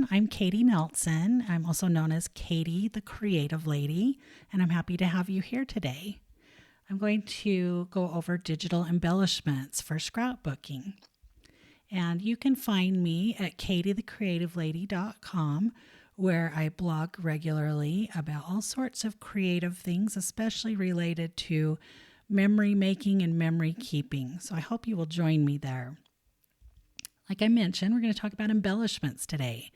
I'm Katie Nelson. I'm also known as Katie the Creative Lady, and I'm happy to have you here today. I'm going to go over digital embellishments for scrapbooking. And you can find me at katiethecreativelady.com, where I blog regularly about all sorts of creative things, especially related to memory making and memory keeping. So I hope you will join me there. Like I mentioned, we're going to talk about embellishments today.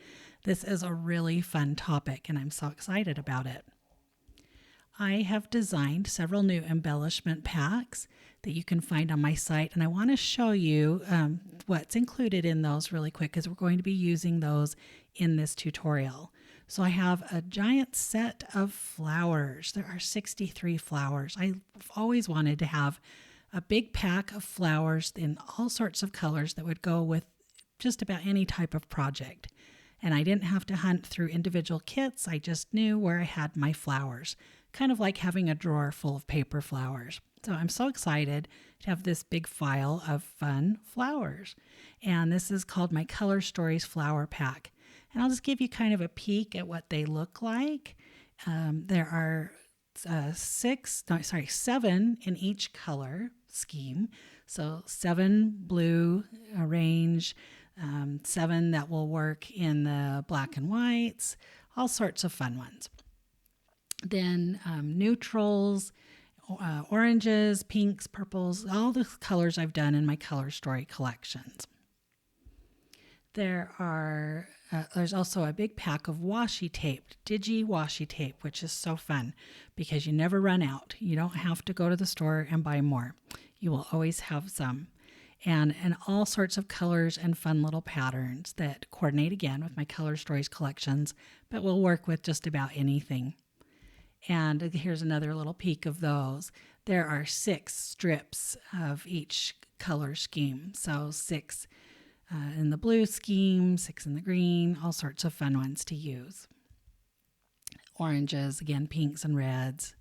This is a really fun topic, and I'm so excited about it. I have designed several new embellishment packs that you can find on my site, and I want to show you what's included in those really quick because we're going to be using those in this tutorial. So I have a giant set of flowers. There are 63 flowers. I've always wanted to have a big pack of flowers in all sorts of colors that would go with just about any type of project. And I didn't have to hunt through individual kits. I just knew where I had my flowers, kind of like having a drawer full of paper flowers. So I'm so excited to have this big file of fun flowers. And this is called my Color Stories Flower Pack. And I'll just give you kind of a peek at what they look like. There are 7 in each color scheme. So 7 blue range, 7 that will work in the black and whites, all sorts of fun ones. Then neutrals, oranges, pinks, purples, all the colors I've done in my Color Story collections. There's also a big pack of washi tape, digi washi tape, which is so fun because you never run out. You don't have to go to the store and buy more. You will always have some. And all sorts of colors and fun little patterns that coordinate again with my Color Stories collections, but will work with just about anything. And here's another little peek of those. There are 6 strips of each color scheme. So 6 in the blue scheme, 6 in the green, all sorts of fun ones to use. Oranges, again, pinks and reds.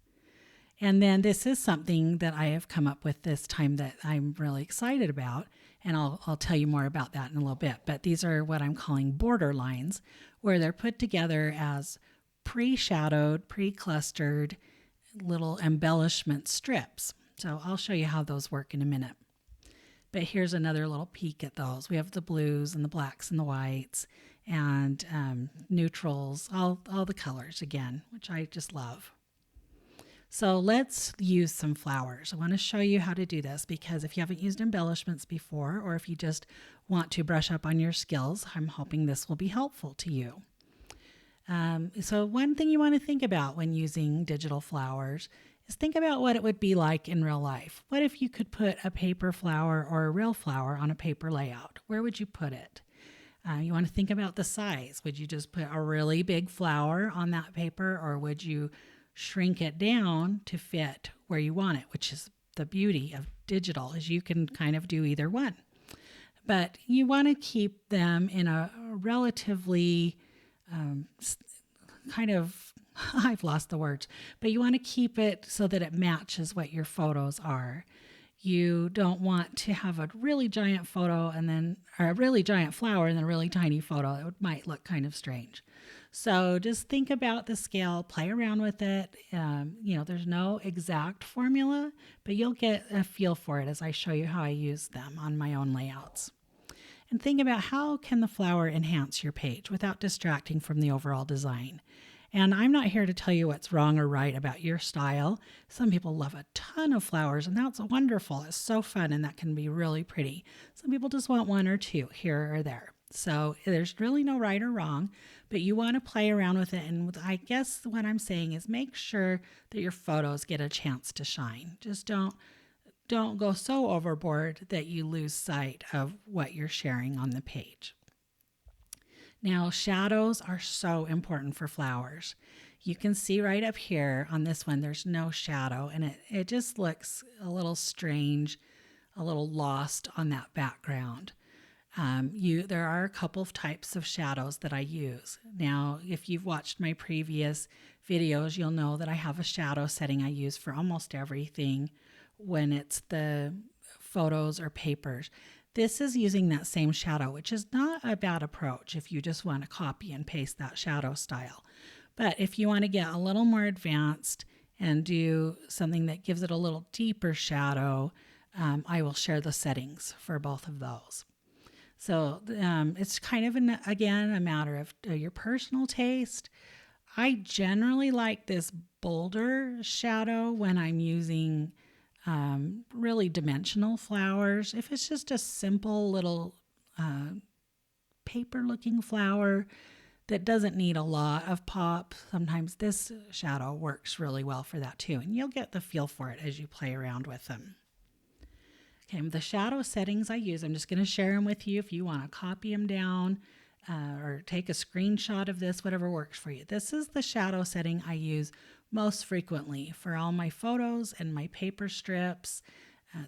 And then this is something that I have come up with this time that I'm really excited about, and I'll tell you more about that in a little bit. But these are what I'm calling border lines, where they're put together as pre-shadowed, pre-clustered little embellishment strips. So I'll show you how those work in a minute. But here's another little peek at those. We have the blues and the blacks and the whites and neutrals, all the colors again, which I just love. So let's use some flowers. I want to show you how to do this because if you haven't used embellishments before, or if you just want to brush up on your skills, I'm hoping this will be helpful to you. So one thing you want to think about when using digital flowers is think about what it would be like in real life. What if you could put a paper flower or a real flower on a paper layout? Where would you put it? You want to think about the size. Would you just put a really big flower on that paper, or would you shrink it down to fit where you want it, which is the beauty of digital, is you can kind of do either one. But you want to keep them in a relatively I've lost the words, but you want to keep it so that it matches what your photos are. You don't want to have a really giant photo or a really giant flower and then a really tiny photo. It might look kind of strange. So just think about the scale, play around with it. There's no exact formula, but you'll get a feel for it as I show you how I use them on my own layouts. And think about how can the flower enhance your page without distracting from the overall design. And I'm not here to tell you what's wrong or right about your style. Some people love a ton of flowers, and that's wonderful. It's so fun, and that can be really pretty. Some people just want 1 or 2 here or there. So there's really no right or wrong, but you want to play around with it. And I guess what I'm saying is make sure that your photos get a chance to shine. Just don't go so overboard that you lose sight of what you're sharing on the page. Now, shadows are so important for flowers. You can see right up here on this one, there's no shadow, and it just looks a little strange, a little lost on that background. There are a couple of types of shadows that I use. Now, if you've watched my previous videos, you'll know that I have a shadow setting I use for almost everything when it's the photos or papers. This is using that same shadow, which is not a bad approach if you just want to copy and paste that shadow style. But if you want to get a little more advanced and do something that gives it a little deeper shadow, I will share the settings for both of those. So it's kind of, again, a matter of your personal taste. I generally like this bolder shadow when I'm using really dimensional flowers. If it's just a simple little paper looking flower that doesn't need a lot of pop, sometimes this shadow works really well for that too. And you'll get the feel for it as you play around with them. Okay, the shadow settings I use, I'm just going to share them with you if you want to copy them down or take a screenshot of this, whatever works for you. This is the shadow setting I use most frequently for all my photos and my paper strips,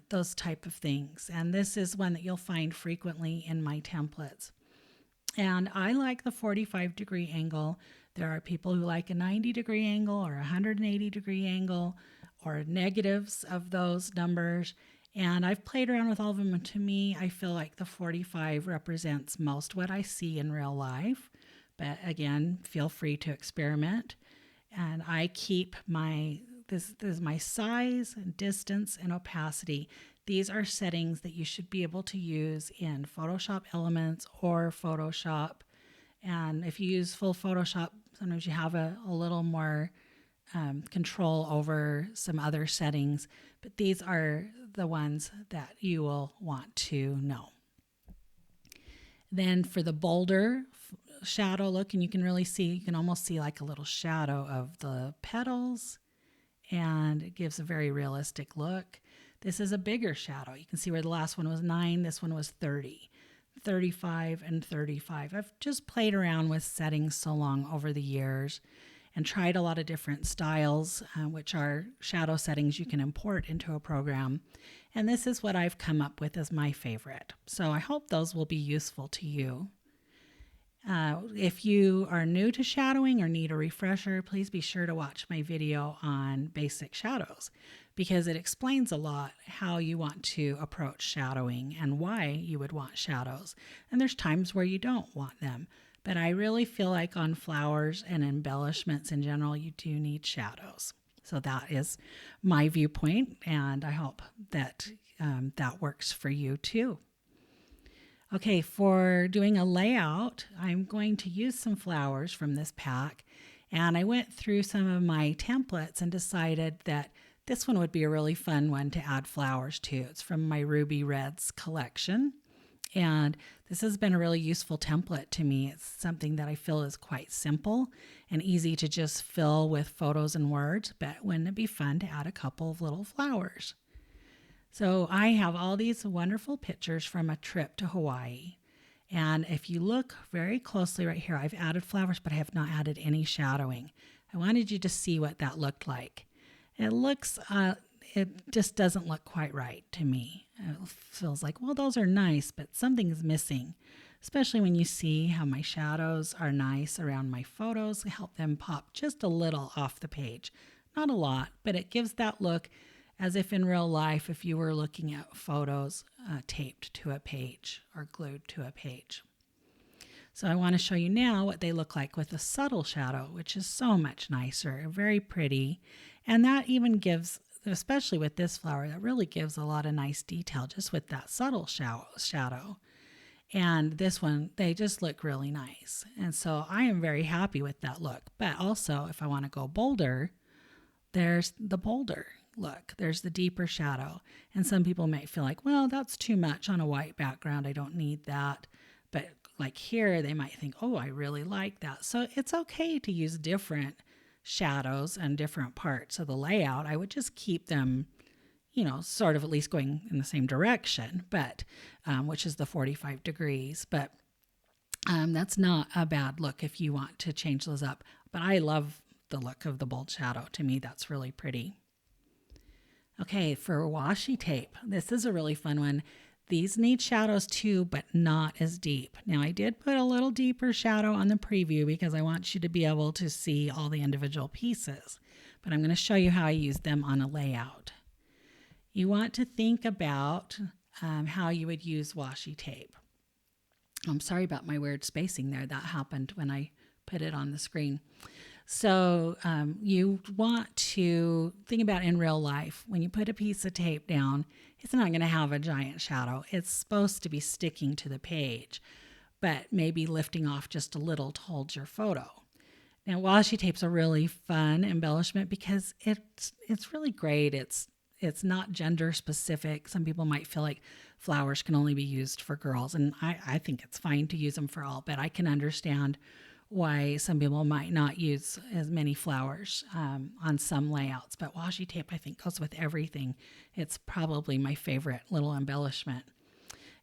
those type of things. And this is one that you'll find frequently in my templates. And I like the 45-degree angle. There are people who like a 90-degree angle or a 180-degree angle or negatives of those numbers. And I've played around with all of them, and to me, I feel like the 45 represents most what I see in real life. But again, feel free to experiment. And I keep this is my size, and distance, and opacity. These are settings that you should be able to use in Photoshop Elements or Photoshop. And if you use full Photoshop, sometimes you have a little more control over some other settings, but these are the ones that you will want to know. Then for the bolder shadow look, and you can almost see like a little shadow of the petals, and it gives a very realistic look. This is a bigger shadow. You can see where the last one was 9, this one was 30. 35 and 35. I've just played around with settings so long over the years and tried a lot of different styles, which are shadow settings you can import into a program. And this is what I've come up with as my favorite. So I hope those will be useful to you. If you are new to shadowing or need a refresher, please be sure to watch my video on basic shadows, because it explains a lot how you want to approach shadowing and why you would want shadows. And there's times where you don't want them. But I really feel like on flowers and embellishments in general, you do need shadows. So that is my viewpoint, and I hope that that works for you too. Okay, for doing a layout, I'm going to use some flowers from this pack, and I went through some of my templates and decided that this one would be a really fun one to add flowers to. It's from my Ruby Reds collection. And this has been a really useful template to me. It's something that I feel is quite simple and easy to just fill with photos and words, but wouldn't it be fun to add a couple of little flowers? So I have all these wonderful pictures from a trip to Hawaii. And if you look very closely right here, I've added flowers, but I have not added any shadowing. I wanted you to see what that looked like. It just doesn't look quite right to me. It feels like, well, those are nice, but something is missing, especially when you see how my shadows are nice around my photos, help them pop just a little off the page. Not a lot, but it gives that look as if in real life, if you were looking at photos taped to a page or glued to a page. So I want to show you now what they look like with a subtle shadow, which is so much nicer, very pretty. And that even gives, especially with this flower, that really gives a lot of nice detail just with that subtle shadow. And this one, they just look really nice. And so I am very happy with that look. But also, if I want to go bolder, there's the bolder look. There's the deeper shadow. And some people might feel like, well, that's too much on a white background. I don't need that. But like here, they might think, oh, I really like that. So it's okay to use different shadows and different parts of the layout. I would just keep them, sort of at least going in the same direction, but which is the 45 degrees. But that's not a bad look if you want to change those up. But I love the look of the bold shadow. To me, that's really pretty. Okay, for washi tape, this is a really fun one. These need shadows too, but not as deep. Now, I did put a little deeper shadow on the preview because I want you to be able to see all the individual pieces. But I'm going to show you how I use them on a layout. You want to think about how you would use washi tape. I'm sorry about my weird spacing there. That happened when I put it on the screen. So you want to think about in real life, when you put a piece of tape down, it's not going to have a giant shadow. It's supposed to be sticking to the page, but maybe lifting off just a little to hold your photo. Now, washi tape's a really fun embellishment because it's really great. It's not gender specific. Some people might feel like flowers can only be used for girls, and I think it's fine to use them for all, but I can understand why some people might not use as many flowers on some layouts. But washi tape, I think, goes with everything. It's probably my favorite little embellishment.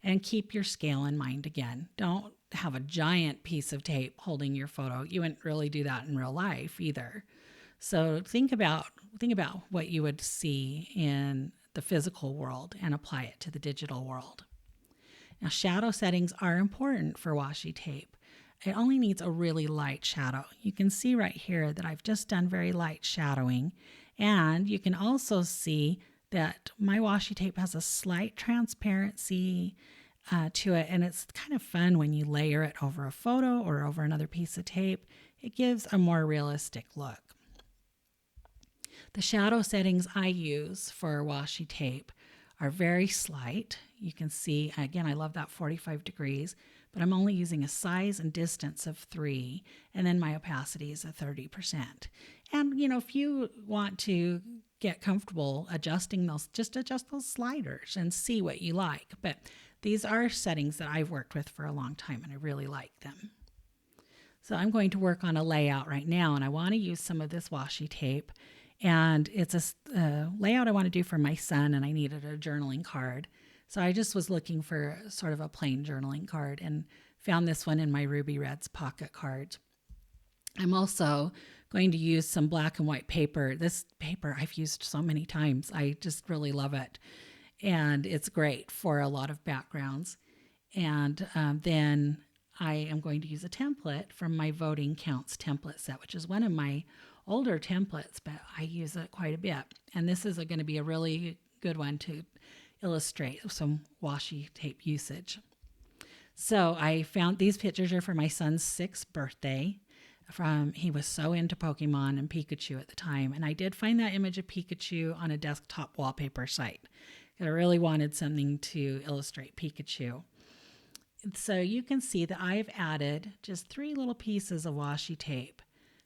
And keep your scale in mind again. Don't have a giant piece of tape holding your photo. You wouldn't really do that in real life either. So think about what you would see in the physical world and apply it to the digital world. Now, shadow settings are important for washi tape. It only needs a really light shadow. You can see right here that I've just done very light shadowing, and you can also see that my washi tape has a slight transparency to it, and it's kind of fun when you layer it over a photo or over another piece of tape. It gives a more realistic look. The shadow settings I use for washi tape are very slight. You can see, again, I love that 45 degrees, but I'm only using a size and distance of 3, and then my opacity is at 30%. And, if you want to get comfortable adjusting those, just adjust those sliders and see what you like. But these are settings that I've worked with for a long time, and I really like them. So I'm going to work on a layout right now, and I want to use some of this washi tape. And it's a layout I want to do for my son, and I needed a journaling card. So I just was looking for sort of a plain journaling card and found this one in my Ruby Reds pocket cards. I'm also going to use some black and white paper. This paper I've used so many times. I just really love it. And it's great for a lot of backgrounds. And then I am going to use a template from my Voting Counts template set, which is one of my older templates, but I use it quite a bit. And this is going to be a really good one to illustrate some washi tape usage. So I found these pictures are for my son's 6th birthday. He was so into Pokemon and Pikachu at the time. And I did find that image of Pikachu on a desktop wallpaper site. I really wanted something to illustrate Pikachu. So you can see that I've added just 3 little pieces of washi tape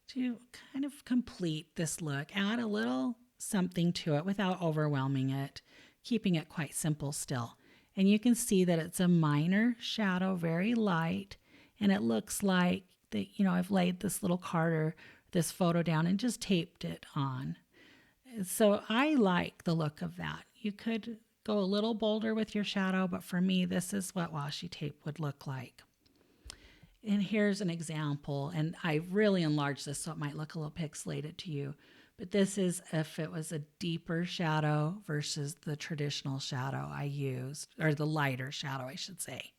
to kind of complete this look, add a little something to it without overwhelming it, keeping it quite simple still. And you can see that it's a minor shadow, very light, and it looks like that, I've laid this little card or this photo down and just taped it on. So I like the look of that. You could go a little bolder with your shadow, but for me, this is what washi tape would look like. And here's an example, and I really enlarged this so it might look a little pixelated to you. But this is if it was a deeper shadow versus the traditional shadow I used, or the lighter shadow, I should say.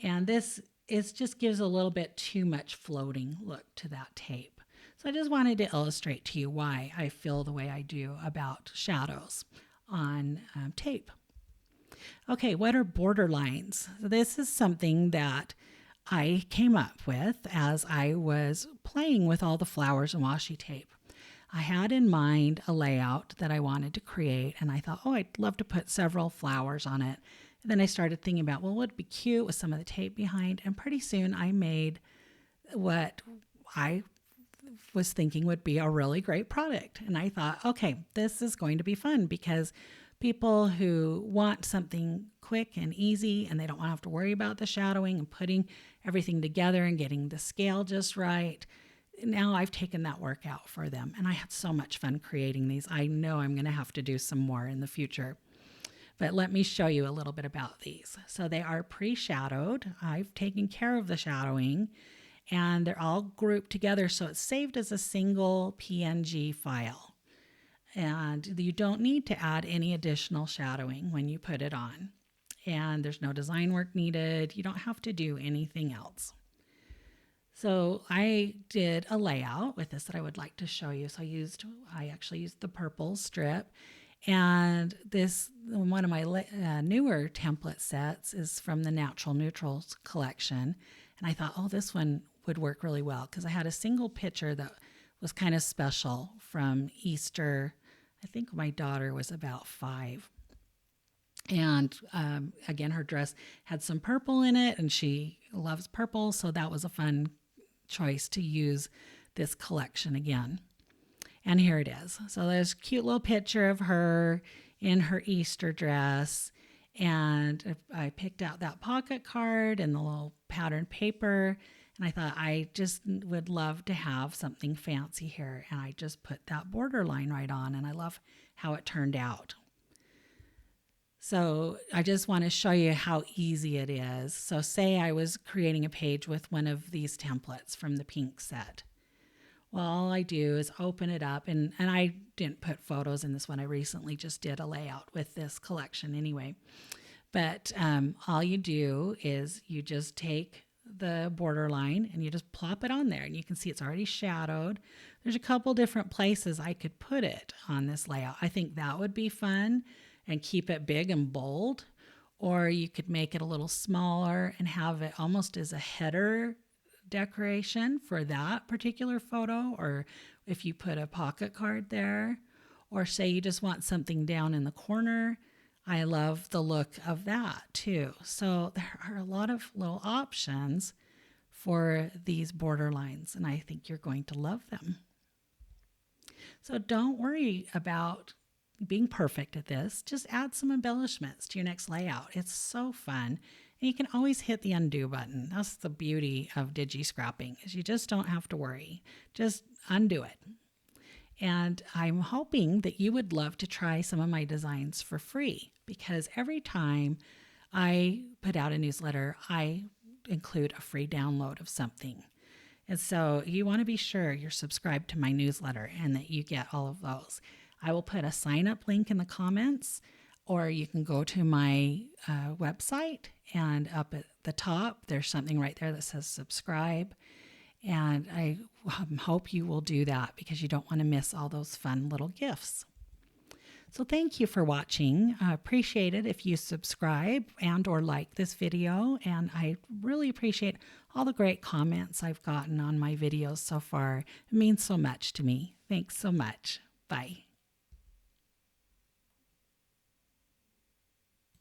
And this just gives a little bit too much floating look to that tape. So I just wanted to illustrate to you why I feel the way I do about shadows on tape. Okay, what are border lines? So this is something that I came up with as I was playing with all the flowers and washi tape. I had in mind a layout that I wanted to create, and I thought, I'd love to put several flowers on it. And then I started thinking about, what would be cute with some of the tape behind? And pretty soon I made what I was thinking would be a really great product. And I thought, okay, this is going to be fun because people who want something quick and easy and they don't want to have to worry about the shadowing and putting everything together and getting the scale just right. Now I've taken that work out for them, and I had so much fun creating these. I know I'm going to have to do some more in the future, but let me show you a little bit about these. So they are pre-shadowed. I've taken care of the shadowing, and they're all grouped together, so it's saved as a single PNG file. And you don't need to add any additional shadowing when you put it on. And there's no design work needed. You don't have to do anything else. So I did a layout with this that I would like to show you. So I actually used the purple strip, And this, one of my newer template sets is from the Natural Neutrals collection. And I thought, oh, this one would work really well because I had a single picture that was kind of special from Easter. I think my daughter was about 5. And again, her dress had some purple in it, and she loves purple. So that was a fun choice to use this collection again. And here it is. So there's a cute little picture of her in her Easter dress. And I picked out that pocket card and the little patterned paper. And I thought I just would love to have something fancy here. And I just put that borderline right on. And I love how it turned out. So I just want to show you how easy it is. So say I was creating a page with one of these templates from the pink set. Well, all I do is open it up, and I didn't put photos in this one. I recently just did a layout with this collection anyway. But all you do is you just take the borderline and you just plop it on there, and you can see it's already shadowed. There's a couple different places I could put it on this layout. I think that would be fun and keep it big and bold, or you could make it a little smaller and have it almost as a header decoration for that particular photo, or if you put a pocket card there, or say you just want something down in the corner. I love the look of that too. So there are a lot of little options for these border lines, and I think you're going to love them. So don't worry about being perfect at this. Just add some embellishments to your next layout. It's so fun. And you can always hit the undo button. That's the beauty of digi-scrapping, is you just don't have to worry. Just undo it. And I'm hoping that you would love to try some of my designs for free, because every time I put out a newsletter, I include a free download of something. And so you want to be sure you're subscribed to my newsletter and that you get all of those. I will put a sign-up link in the comments, or you can go to my website, and up at the top, there's something right there that says subscribe. And I hope you will do that, because you don't want to miss all those fun little gifts. So thank you for watching. I appreciate it if you subscribe and or like this video. And I really appreciate all the great comments I've gotten on my videos so far. It means so much to me. Thanks so much. Bye.